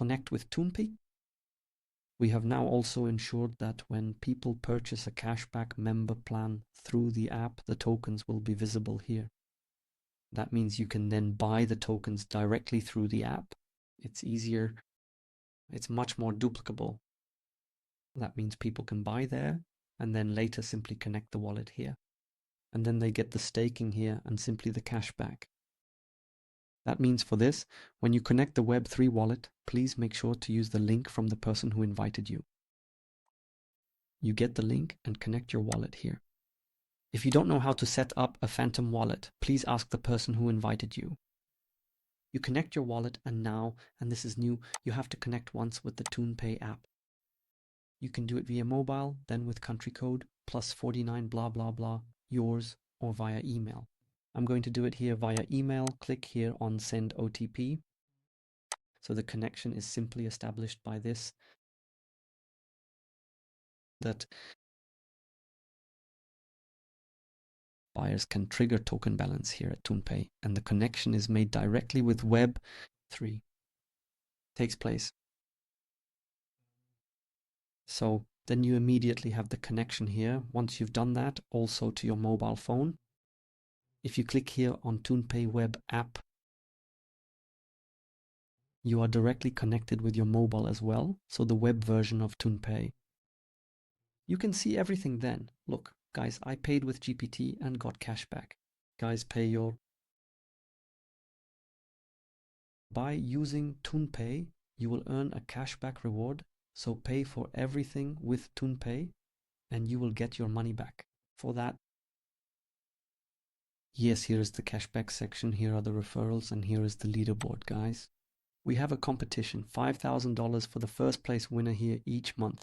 connect with ToonPay. We have now also ensured that when people purchase a cashback member plan through the app, the tokens will be visible here. That means you can then buy the tokens directly through the app. It's easier. It's much more duplicable. That means people can buy there and then later simply connect the wallet here. And then they get the staking here and simply the cashback. That means for this, when you connect the Web3 wallet, please make sure to use the link from the person who invited you. You get the link and connect your wallet here. If you don't know how to set up a Phantom wallet, please ask the person who invited you. You connect your wallet and now, and this is new, you have to connect once with the ToonPay app. You can do it via mobile, then with country code, +49 blah blah blah, yours, or via email. I'm going to do it here via email. Click here on send OTP. So the connection is simply established by this. That buyers can trigger token balance here at ToonPay, and the connection is made directly with Web3. Takes place. So then you immediately have the connection here. Once you've done that, also to your mobile phone. If you click here on ToonPay web app, you are directly connected with your mobile as well, so the web version of ToonPay. You can see everything then. Look, guys, I paid with GPT and got cashback. Guys, pay your... By using ToonPay, you will earn a cashback reward, so pay for everything with ToonPay and you will get your money back. For that, yes, here is the cashback section, here are the referrals, and here is the leaderboard, guys. We have a competition, $5,000 for the first place winner here each month.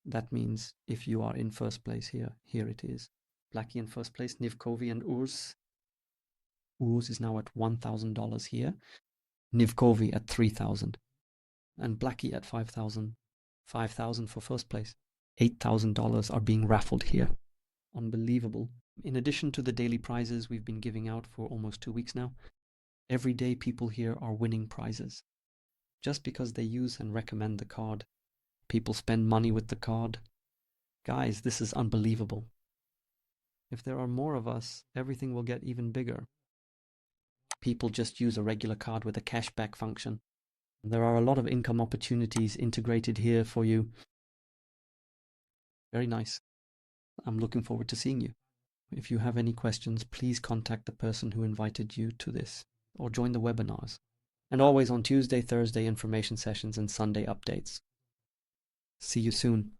That means if you are in first place here, here it is. Blackie in first place, Nivkovi and Urs. Urs is now at $1,000 here. Nivkovi at $3,000. And Blackie at $5,000. $5,000 for first place. $8,000 are being raffled here. Unbelievable. In addition to the daily prizes we've been giving out for almost 2 weeks now, every day people here are winning prizes. Just because they use and recommend the card. People spend money with the card. Guys, this is unbelievable. If there are more of us, everything will get even bigger. People just use a regular card with a cashback function. There are a lot of income opportunities integrated here for you. Very nice. I'm looking forward to seeing you. If you have any questions, please contact the person who invited you to this or join the webinars. And always on Tuesday, Thursday information sessions and Sunday updates. See you soon.